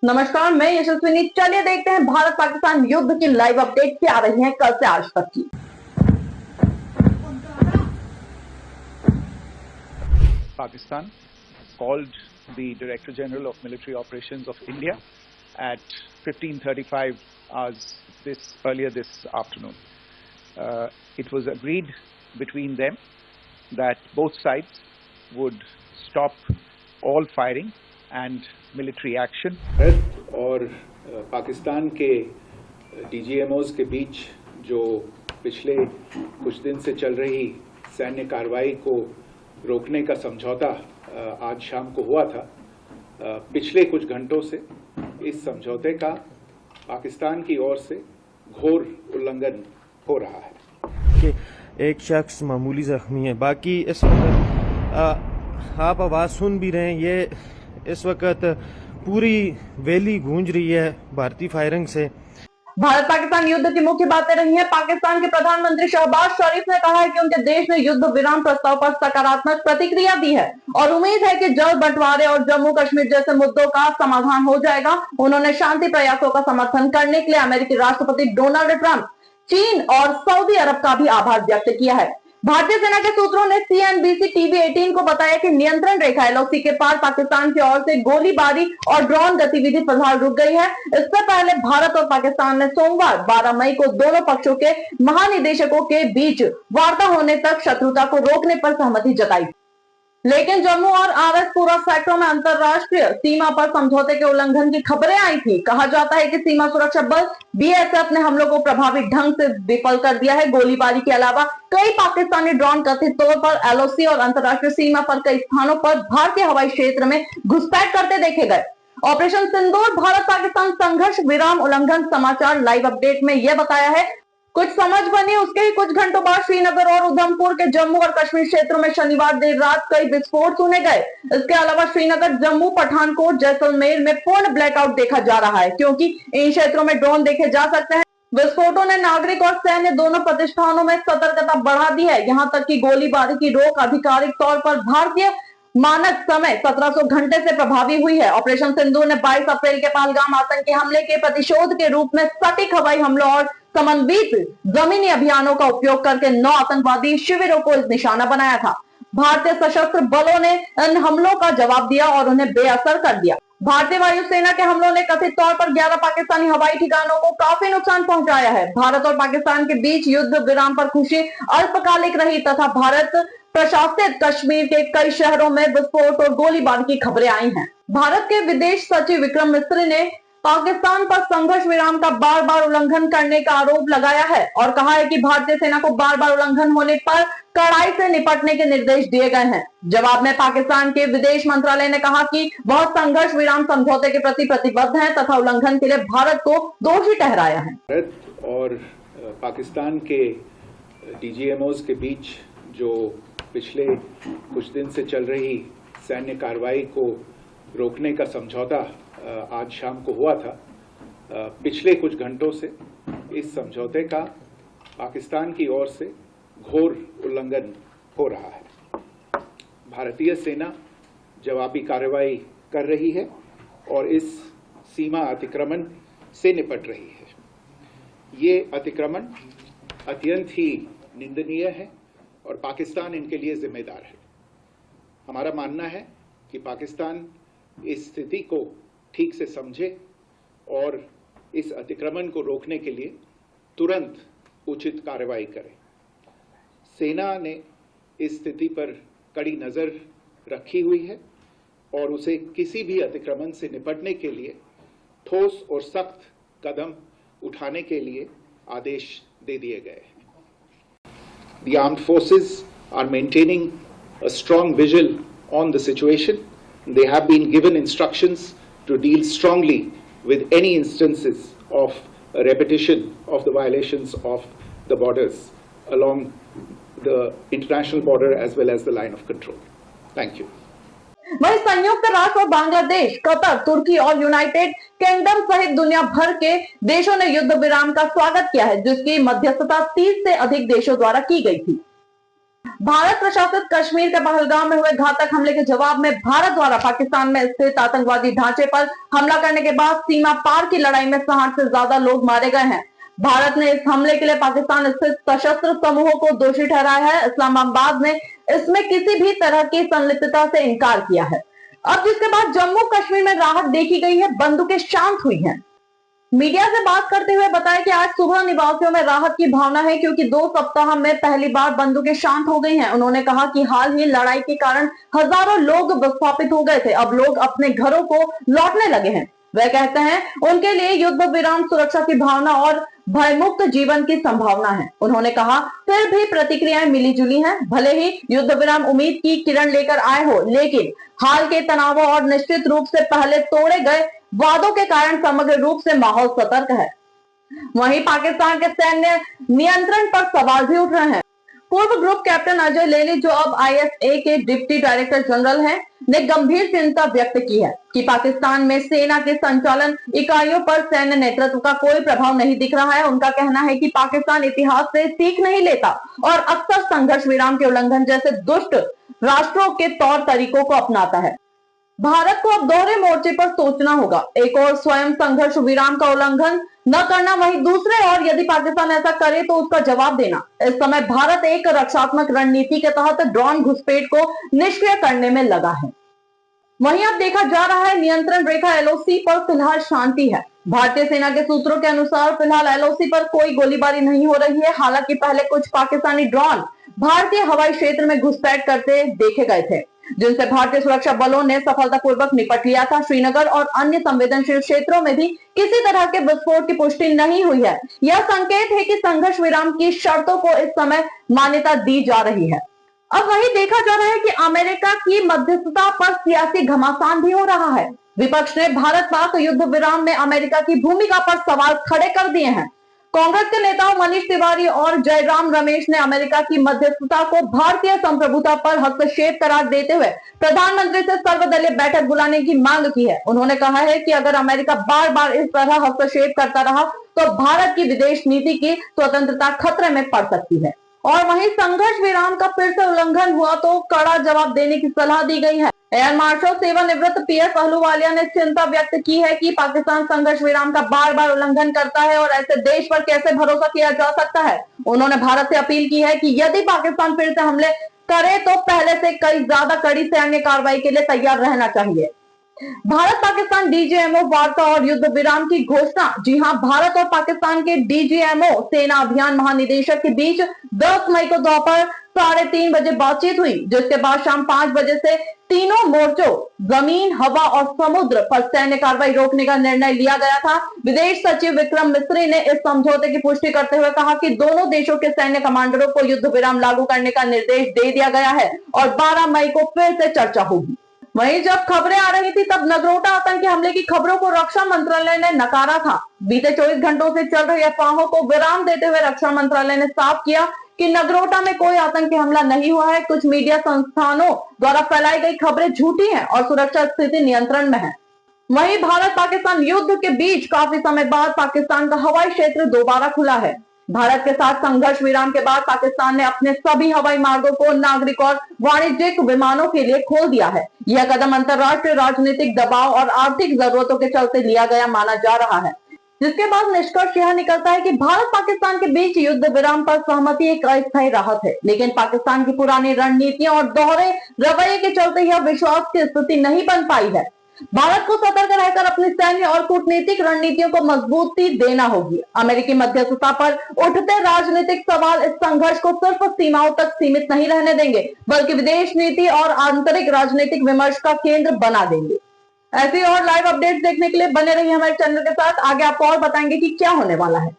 नमस्कार, मैं यशस्विनी। चलिए देखते हैं भारत पाकिस्तान युद्ध की लाइव अपडेट क्या आ रही है कल से आज तक की। Pakistan called the Director General of Military Operations of India at 15:35 hours earlier this afternoon. It was agreed between them that both sides would stop all firing and military action. Bharat और पाकिस्तान के DGMOs के बीच जो पिछले कुछ दिन से चल रही सैन्य कार्रवाई को रोकने का समझौता आज शाम को हुआ था। पिछले कुछ घंटों से इस समझौते का पाकिस्तान की ओर से घोर उल्लंघन हो रहा है कि एक शख्स मामूली जख्मी है। बाकी इस वक्त आप आवाज़ सुन भी रहे हैं, ये इस वक्त पूरी वैली गूंज रही है भारतीय फायरिंग से। भारत पाकिस्तान युद्ध की मुख्य बातें रही हैं। पाकिस्तान के प्रधानमंत्री शहबाज शरीफ ने कहा है कि उनके देश ने युद्ध विराम प्रस्ताव पर सकारात्मक प्रतिक्रिया दी है और उम्मीद है कि जल्द बंटवारे और जम्मू कश्मीर जैसे मुद्दों का समाधान हो जाएगा। उन्होंने शांति प्रयासों का समर्थन करने के लिए अमेरिकी राष्ट्रपति डोनाल्ड ट्रंप, चीन और सऊदी अरब का भी आभार व्यक्त किया है। भारतीय सेना के सूत्रों ने CNBC TV 18 को बताया कि नियंत्रण रेखा LOC के पार पाकिस्तान की ओर से गोलीबारी और ड्रोन गतिविधि फिलहाल रुक गई है। इससे पहले भारत और पाकिस्तान ने सोमवार 12 मई को दोनों पक्षों के महानिदेशकों के बीच वार्ता होने तक शत्रुता को रोकने पर सहमति जताई, लेकिन जम्मू और RS-पुरा सेक्टरों में अंतरराष्ट्रीय सीमा पर समझौते के उल्लंघन की खबरें आई थी। कहा जाता है कि सीमा सुरक्षा बल BSF ने हमलों को प्रभावी ढंग से विफल कर दिया है। गोलीबारी के अलावा कई पाकिस्तानी ड्रोन कथित तौर पर LOC और अंतरराष्ट्रीय सीमा पर कई स्थानों पर भारतीय हवाई क्षेत्र में घुसपैठ करते देखे गए। ऑपरेशन सिंदूर भारत पाकिस्तान संघर्ष विराम उल्लंघन समाचार लाइव अपडेट में यह बताया है। कुछ समझ बनी उसके ही कुछ घंटों बाद श्रीनगर और उधमपुर के जम्मू और कश्मीर क्षेत्रों में शनिवार देर रात कई विस्फोट सुने गए। इसके अलावा श्रीनगर, जम्मू, पठानकोट, जैसलमेर में पूर्ण ब्लैकआउट देखा जा रहा है क्योंकि इन क्षेत्रों में ड्रोन देखे जा सकते हैं। विस्फोटों ने नागरिक और सैन्य दोनों प्रतिष्ठानों में सतर्कता बढ़ा दी है। यहाँ तक कि गोलीबारी की रोक आधिकारिक तौर पर भारतीय मानक समय 1700 घंटे से प्रभावी हुई है। ऑपरेशन सिंदूर ने 22 अप्रैल के पहलगाम आतंकी हमले के प्रतिशोध के रूप में सटीक हवाई हमलों और समन्वित जमीनी अभियानों का उपयोग करके 9 आतंकवादी शिविरों को निशाना बनाया था। भारतीय सशस्त्र बलों ने इन हमलों का जवाब दिया और उन्हें बेअसर कर दिया। भारतीय वायुसेना के हमलों ने कथित तौर पर 11 पाकिस्तानी हवाई ठिकानों को काफी नुकसान पहुंचाया है। भारत और पाकिस्तान के बीच युद्ध विराम पर खुशी अल्पकालिक रही तथा भारत प्रशासित कश्मीर के कई शहरों में विस्फोट और गोलीबारी की खबरें आई हैं। भारत के विदेश सचिव विक्रम मिस्री ने पाकिस्तान पर संघर्ष विराम का बार बार उल्लंघन करने का आरोप लगाया है और कहा है कि भारतीय सेना को बार बार उल्लंघन होने पर कड़ाई से निपटने के निर्देश दिए गए हैं। जवाब में पाकिस्तान के विदेश मंत्रालय ने कहा कि वह संघर्ष विराम समझौते के प्रति प्रतिबद्ध है तथा उल्लंघन के लिए भारत को दोषी ठहराया है। भारत और पाकिस्तान के DGMOs के बीच जो पिछले कुछ दिन से चल रही सैन्य कार्रवाई को रोकने का समझौता आज शाम को हुआ था। पिछले कुछ घंटों से इस समझौते का पाकिस्तान की ओर से घोर उल्लंघन हो रहा है। भारतीय सेना जवाबी कार्रवाई कर रही है और इस सीमा अतिक्रमण से निपट रही है। ये अतिक्रमण अत्यंत ही निंदनीय है और पाकिस्तान इनके लिए जिम्मेदार है। हमारा मानना है कि पाकिस्तान इस स्थिति को ठीक से समझे और इस अतिक्रमण को रोकने के लिए तुरंत उचित कार्रवाई करे। सेना ने इस स्थिति पर कड़ी नज़र रखी हुई है और उसे किसी भी अतिक्रमण से निपटने के लिए ठोस और सख्त कदम उठाने के लिए आदेश दे दिए गए हैं। The armed forces are maintaining a strong vigil on the situation. They have been given instructions to deal strongly with any instances of a repetition of the violations of the borders along the international border as well as the line of control. Thank you. वहीं संयुक्त राष्ट्र और Bangladesh, Qatar, तुर्की और United kingdom सहित दुनिया भर के देशों ने युद्ध विराम का स्वागत किया है, जिसकी मध्यस्थता 30 से अधिक देशों द्वारा की गई थी। भारत प्रशासित कश्मीर के पहलगाम में हुए घातक हमले के जवाब में भारत द्वारा पाकिस्तान में स्थित आतंकवादी ढांचे पर हमला करने के बाद सीमा पार की लड़ाई में 60 से ज्यादा लोग मारे गए हैं। भारत ने इस हमले के लिए पाकिस्तान स्थित सशस्त्र समूहों को दोषी ठहराया है। इस्लामाबाद ने इसमें किसी भी तरह की संलिप्तता से इनकार किया है। अब जिसके बाद जम्मू कश्मीर में राहत देखी गई है, बंदूकें शांत हुई हैं। मीडिया से बात करते हुए बताया कि आज सुबह निवासियों में राहत की भावना है क्योंकि 2 सप्ताह में पहली बार बंदूकें शांत हो गई हैं। उन्होंने कहा कि हाल ही लड़ाई के कारण हजारों लोग विस्थापित हो गए थे, अब लोग अपने घरों को लौटने लगे हैं। वह कहते हैं उनके लिए युद्ध विराम, सुरक्षा की भावना और भयमुक्त जीवन की संभावना है। उन्होंने कहा फिर भी प्रतिक्रियाएं मिली जुली हैं। भले ही युद्ध विराम उम्मीद की किरण लेकर आए हो, लेकिन हाल के तनावों और निश्चित रूप से पहले तोड़े गए वादों के कारण समग्र रूप से माहौल सतर्क है। वहीं पाकिस्तान के सैन्य नियंत्रण पर सवाल भी उठ रहे हैं। पूर्व ग्रुप कैप्टन अजय लेली, जो अब ISA के डिप्टी डायरेक्टर जनरल हैं, ने गंभीर चिंता व्यक्त की है कि पाकिस्तान में सेना के संचालन इकाइयों पर सैन्य नेतृत्व का कोई प्रभाव नहीं दिख रहा है। उनका कहना है कि पाकिस्तान इतिहास से सीख नहीं लेता और अक्सर संघर्ष विराम के उल्लंघन जैसे दुष्ट राष्ट्रों के तौर तरीकों को अपनाता है। भारत को अब दोहरे मोर्चे पर सोचना होगा। एक और स्वयं संघर्ष विराम का उल्लंघन न करना, वहीं दूसरे और यदि पाकिस्तान ऐसा करे तो उसका जवाब देना। इस समय भारत एक रक्षात्मक रणनीति के तहत ड्रोन घुसपैठ को निष्क्रिय करने में लगा है। वहीं अब देखा जा रहा है नियंत्रण रेखा LOC पर फिलहाल शांति है। भारतीय सेना के सूत्रों के अनुसार फिलहाल LOC पर कोई गोलीबारी नहीं हो रही है। हालांकि पहले कुछ पाकिस्तानी ड्रोन भारतीय हवाई क्षेत्र में घुसपैठ करते देखे गए थे, जिनसे भारतीय सुरक्षा बलों ने सफलतापूर्वक निपट लिया था। श्रीनगर और अन्य संवेदनशील क्षेत्रों में भी किसी तरह के विस्फोट की पुष्टि नहीं हुई है। यह संकेत है कि संघर्ष विराम की शर्तों को इस समय मान्यता दी जा रही है। अब वही देखा जा रहा है कि अमेरिका की मध्यस्थता पर सियासी घमासान भी हो रहा है। विपक्ष ने भारत पाक युद्ध विराम में अमेरिका की भूमिका पर सवाल खड़े कर दिए हैं। कांग्रेस के नेताओं मनीष तिवारी और जयराम रमेश ने अमेरिका की मध्यस्थता को भारतीय संप्रभुता पर हस्तक्षेप करार देते हुए प्रधानमंत्री से सर्वदलीय बैठक बुलाने की मांग की है। उन्होंने कहा है कि अगर अमेरिका बार बार इस तरह हस्तक्षेप करता रहा तो भारत की विदेश नीति की स्वतंत्रता खतरे में पड़ सकती है। और वहीं संघर्ष विराम का फिर से उल्लंघन हुआ तो कड़ा जवाब देने की सलाह दी गई है। एयर मार्शल सेवानिवृत्त PS अहलूवालिया ने चिंता व्यक्त की है कि पाकिस्तान संघर्ष विराम का बार बार उल्लंघन करता है और ऐसे देश पर कैसे भरोसा किया जा सकता है। उन्होंने भारत से अपील की है कि यदि पाकिस्तान फिर से हमले करे तो पहले से कई ज्यादा कड़ी सैन्य कार्रवाई के लिए तैयार रहना चाहिए। भारत पाकिस्तान DGMO वार्ता और युद्ध विराम की घोषणा। जी हां, भारत और पाकिस्तान के DGMO सेना अभियान महानिदेशक के बीच 10 मई को दोपहर 3:30 बजे बातचीत हुई, जिसके बाद शाम 5 बजे से तीनों मोर्चों जमीन, हवा और समुद्र पर सैन्य कार्रवाई रोकने का निर्णय लिया गया था। विदेश सचिव विक्रम मिस्री ने इस समझौते की पुष्टि करते हुए कहा कि दोनों देशों के सैन्य कमांडरों को युद्ध विराम लागू करने का निर्देश दे दिया गया है और 12 मई को फिर से चर्चा होगी। वहीं जब खबरें आ रही थी तब नगरोटा आतंकी हमले की खबरों को रक्षा मंत्रालय ने नकारा था। बीते 24 घंटों से चल रही अफवाहों को विराम देते हुए रक्षा मंत्रालय ने साफ किया कि नगरोटा में कोई आतंकी हमला नहीं हुआ है। कुछ मीडिया संस्थानों द्वारा फैलाई गई खबरें झूठी हैं और सुरक्षा स्थिति नियंत्रण में है। वहीं भारत पाकिस्तान युद्ध के बीच काफी समय बाद पाकिस्तान का हवाई क्षेत्र दोबारा खुला है। भारत के साथ संघर्ष विराम के बाद पाकिस्तान ने अपने सभी हवाई मार्गों को नागरिक और वाणिज्यिक विमानों के लिए खोल दिया है। यह कदम अंतर्राष्ट्रीय राजनीतिक दबाव और आर्थिक जरूरतों के चलते लिया गया माना जा रहा है, जिसके बाद निष्कर्ष यह निकलता है कि भारत पाकिस्तान के बीच युद्ध विराम पर सहमति एक अस्थायी राहत है, लेकिन पाकिस्तान की पुरानी रणनीतियों और दोहरे रवैये के चलते यह विश्वास की स्थिति नहीं बन पाई है। भारत को सतर्क रहकर अपनी सैन्य और कूटनीतिक रणनीतियों को मजबूती देना होगी। अमेरिकी मध्यस्थता पर उठते राजनीतिक सवाल इस संघर्ष को सिर्फ सीमाओं तक सीमित नहीं रहने देंगे, बल्कि विदेश नीति और आंतरिक राजनीतिक विमर्श का केंद्र बना देंगे। ऐसी और लाइव अपडेट्स देखने के लिए बने रहिए हमारे चैनल के साथ। आगे आपको और बताएंगे कि क्या होने वाला है।